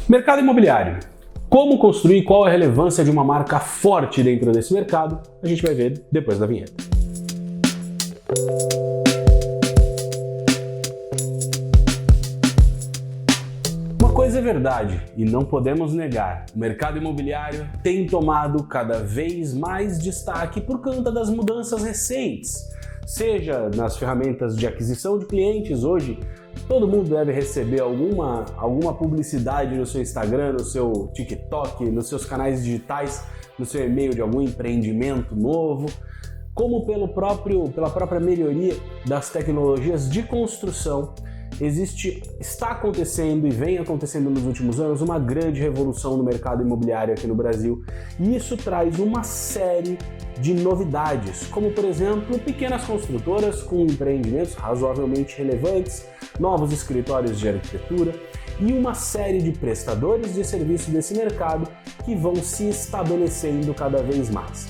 Mercado imobiliário. Como construir, qual a relevância de uma marca forte dentro desse mercado, a gente vai ver depois da vinheta. Uma coisa é verdade e não podemos negar, o mercado imobiliário tem tomado cada vez mais destaque por conta das mudanças recentes, seja nas ferramentas de aquisição de clientes. Hoje todo mundo deve receber alguma publicidade no seu Instagram, no seu TikTok, nos seus canais digitais, no seu e-mail de algum empreendimento novo, como pela própria melhoria das tecnologias de construção. Está acontecendo e vem acontecendo nos últimos anos uma grande revolução no mercado imobiliário aqui no Brasil, e isso traz uma série de novidades, como por exemplo pequenas construtoras com empreendimentos razoavelmente relevantes, novos escritórios de arquitetura e uma série de prestadores de serviço desse mercado que vão se estabelecendo cada vez mais.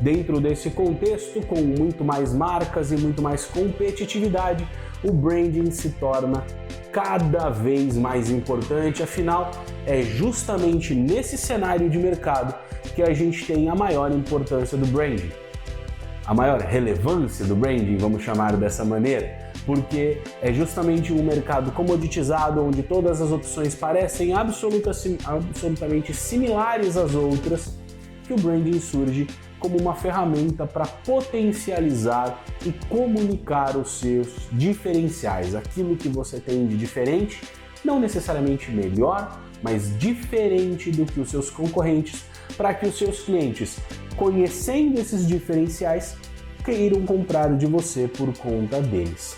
Dentro desse contexto, com muito mais marcas e muito mais competitividade, o branding se torna cada vez mais importante, afinal, é justamente nesse cenário de mercado que a gente tem a maior importância do branding, a maior relevância do branding, vamos chamar dessa maneira, porque é justamente um mercado comoditizado, onde todas as opções parecem absolutamente similares às outras, que o branding surge como uma ferramenta para potencializar e comunicar os seus diferenciais, aquilo que você tem de diferente, não necessariamente melhor, mas diferente do que os seus concorrentes, para que os seus clientes, conhecendo esses diferenciais, queiram comprar de você por conta deles.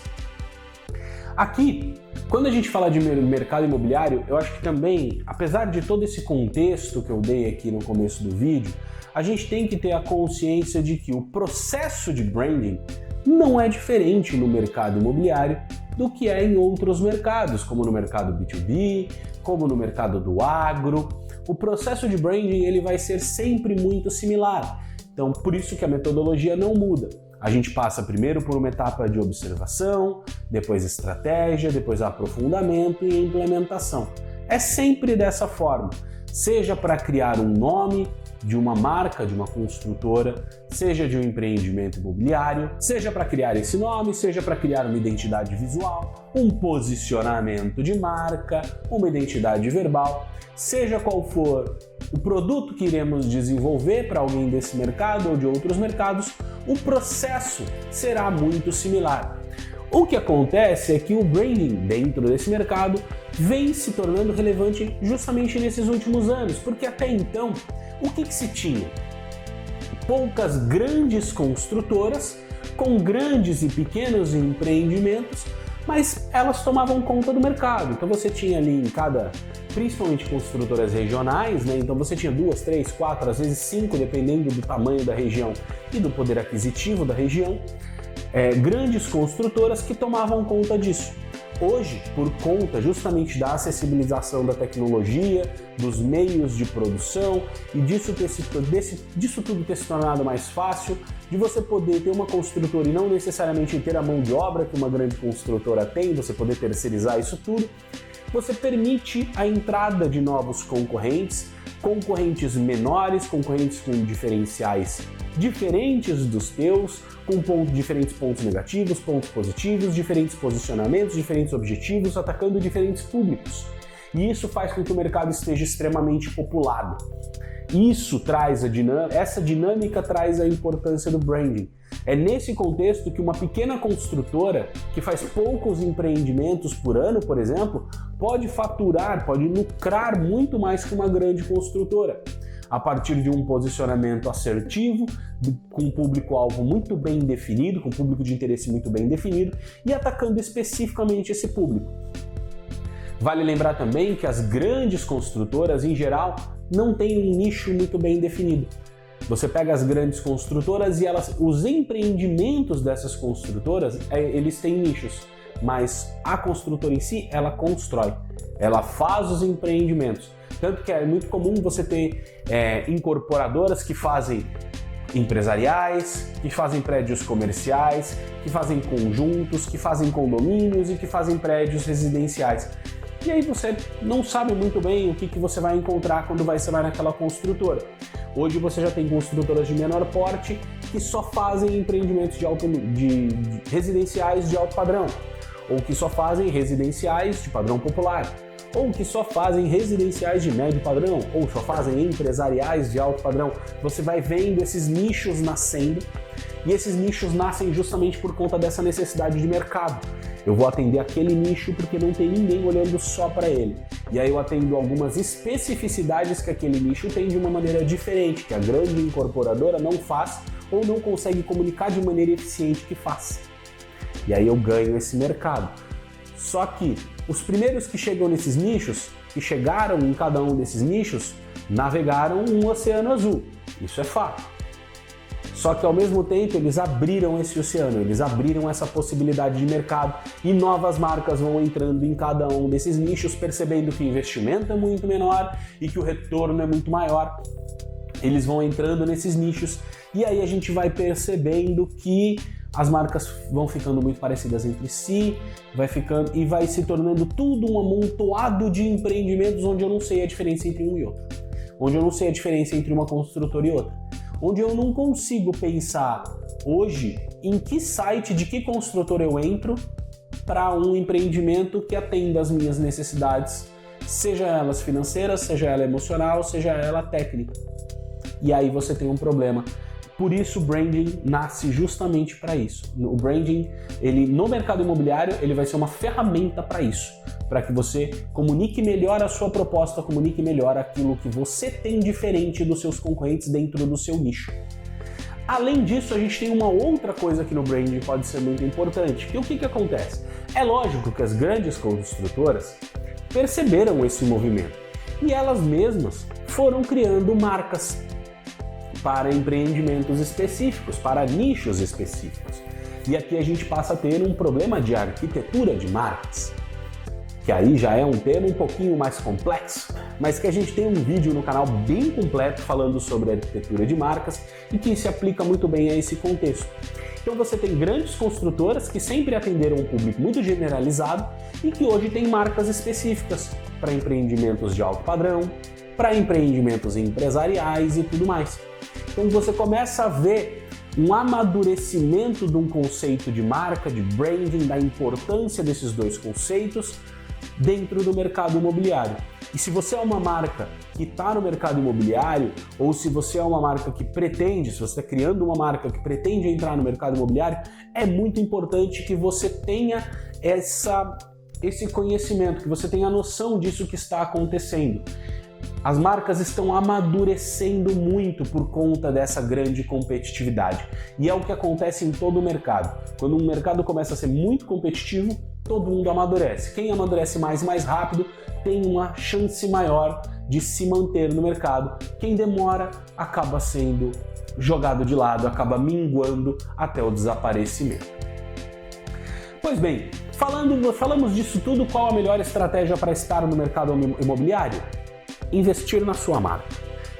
Aqui, quando a gente fala de mercado imobiliário, eu acho que também, apesar de todo esse contexto que eu dei aqui no começo do vídeo, a gente tem que ter a consciência de que o processo de branding não é diferente no mercado imobiliário do que é em outros mercados, como no mercado B2B, como no mercado do agro. O processo de branding ele vai ser sempre muito similar, então por isso que a metodologia não muda. A gente passa primeiro por uma etapa de observação, depois estratégia, depois aprofundamento e implementação. É sempre dessa forma, seja para criar um nome de uma marca, de uma construtora, seja de um empreendimento imobiliário, seja para criar esse nome, seja para criar uma identidade visual, um posicionamento de marca, uma identidade verbal, seja qual for o produto que iremos desenvolver para alguém desse mercado ou de outros mercados, o processo será muito similar. O que acontece é que o branding dentro desse mercado vem se tornando relevante justamente nesses últimos anos, porque até então, o que se tinha? Poucas grandes construtoras com grandes e pequenos empreendimentos, mas elas tomavam conta do mercado. Então você tinha ali principalmente construtoras regionais, né? Então você tinha 2, 3, 4, às vezes 5, dependendo do tamanho da região e do poder aquisitivo da região, grandes construtoras que tomavam conta disso. Hoje, por conta justamente da acessibilização da tecnologia, dos meios de produção e disso tudo ter se tornado mais fácil, de você poder ter uma construtora e não necessariamente ter a mão de obra que uma grande construtora tem, você poder terceirizar isso tudo, você permite a entrada de novos concorrentes menores, concorrentes com diferenciais diferentes dos teus, com diferentes pontos negativos, pontos positivos, diferentes posicionamentos, diferentes objetivos, atacando diferentes públicos. E isso faz com que o mercado esteja extremamente populado. Essa dinâmica traz a importância do branding. É nesse contexto que uma pequena construtora que faz poucos empreendimentos por ano, por exemplo, pode lucrar muito mais que uma grande construtora, a partir de um posicionamento assertivo, com um público-alvo muito bem definido, com um público de interesse muito bem definido e atacando especificamente esse público. Vale lembrar também que as grandes construtoras, em geral, não têm um nicho muito bem definido. Você pega as grandes construtoras e os empreendimentos dessas construtoras, eles têm nichos, mas a construtora em si, ela constrói, ela faz os empreendimentos. Tanto que é muito comum você ter incorporadoras que fazem empresariais, que fazem prédios comerciais, que fazem conjuntos, que fazem condomínios e que fazem prédios residenciais. E aí você não sabe muito bem o que você vai encontrar quando você vai naquela construtora. Hoje você já tem construtoras de menor porte que só fazem empreendimentos de residenciais de alto padrão, ou que só fazem residenciais de padrão popular, ou que só fazem residenciais de médio padrão, ou só fazem empresariais de alto padrão. Você vai vendo esses nichos nascendo, e esses nichos nascem justamente por conta dessa necessidade de mercado. Eu vou atender aquele nicho porque não tem ninguém olhando só para ele. E aí eu atendo algumas especificidades que aquele nicho tem de uma maneira diferente, que a grande incorporadora não faz ou não consegue comunicar de maneira eficiente que faz. E aí eu ganho esse mercado. Só que os primeiros que chegam nesses nichos, que chegaram em cada um desses nichos, navegaram um oceano azul. Isso é fato. Só que ao mesmo tempo eles abriram esse oceano, eles abriram essa possibilidade de mercado e novas marcas vão entrando em cada um desses nichos, percebendo que o investimento é muito menor e que o retorno é muito maior. Eles vão entrando nesses nichos e aí a gente vai percebendo que as marcas vão ficando muito parecidas entre si, vai se tornando tudo um amontoado de empreendimentos onde eu não sei a diferença entre um e outro, onde eu não sei a diferença entre uma construtora e outra, onde eu não consigo pensar hoje em que site de que construtora eu entro para um empreendimento que atenda às minhas necessidades, seja elas financeiras, seja ela emocional, seja ela técnica. E aí você tem um problema. Por isso o branding nasce justamente para isso. O branding, no mercado imobiliário, ele vai ser uma ferramenta para isso, para que você comunique melhor a sua proposta, comunique melhor aquilo que você tem diferente dos seus concorrentes dentro do seu nicho. Além disso, a gente tem uma outra coisa que no branding pode ser muito importante, que o que acontece? É lógico que as grandes construtoras perceberam esse movimento e elas mesmas foram criando marcas para empreendimentos específicos, para nichos específicos. E aqui a gente passa a ter um problema de arquitetura de marcas, que aí já é um tema um pouquinho mais complexo, mas que a gente tem um vídeo no canal bem completo falando sobre arquitetura de marcas e que se aplica muito bem a esse contexto. Então você tem grandes construtoras que sempre atenderam um público muito generalizado e que hoje tem marcas específicas para empreendimentos de alto padrão, para empreendimentos empresariais e tudo mais. Então você começa a ver um amadurecimento de um conceito de marca, de branding, da importância desses dois conceitos dentro do mercado imobiliário. E se você é uma marca que está no mercado imobiliário, ou se você é uma marca que pretende, se você está criando uma marca que pretende entrar no mercado imobiliário, é muito importante que você tenha esse conhecimento, que você tenha a noção disso que está acontecendo. As marcas estão amadurecendo muito por conta dessa grande competitividade. E é o que acontece em todo o mercado. Quando um mercado começa a ser muito competitivo, todo mundo amadurece. Quem amadurece mais rápido tem uma chance maior de se manter no mercado. Quem demora acaba sendo jogado de lado, acaba minguando até o desaparecimento. Pois bem, falamos disso tudo, qual a melhor estratégia para estar no mercado imobiliário? Investir na sua marca.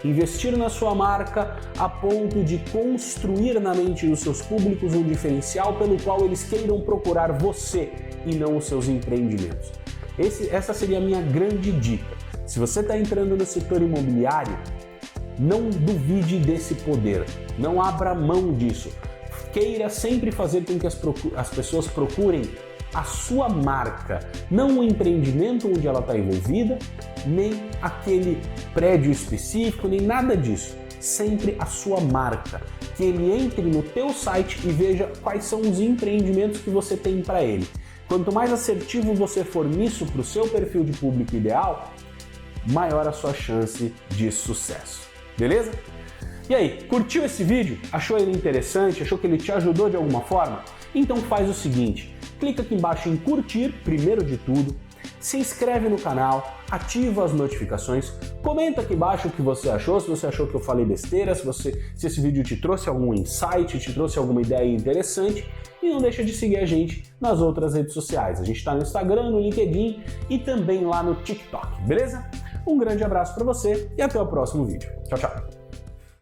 Investir na sua marca a ponto de construir na mente dos seus públicos um diferencial pelo qual eles queiram procurar você e não os seus empreendimentos. Essa seria a minha grande dica. Se você está entrando no setor imobiliário, não duvide desse poder, não abra mão disso. Queira sempre fazer com que as pessoas procurem a sua marca, não o empreendimento onde ela está envolvida, nem aquele prédio específico, nem nada disso. Sempre a sua marca. Que ele entre no teu site e veja quais são os empreendimentos que você tem para ele. Quanto mais assertivo você for nisso para o seu perfil de público ideal, maior a sua chance de sucesso. Beleza? E aí, curtiu esse vídeo? Achou ele interessante? Achou que ele te ajudou de alguma forma? Então faz o seguinte, clica aqui embaixo em curtir, primeiro de tudo, se inscreve no canal, ativa as notificações, comenta aqui embaixo o que você achou, se você achou que eu falei besteira, se esse vídeo te trouxe algum insight, te trouxe alguma ideia interessante, e não deixa de seguir a gente nas outras redes sociais. A gente está no Instagram, no LinkedIn e também lá no TikTok, beleza? Um grande abraço para você e até o próximo vídeo. Tchau, tchau!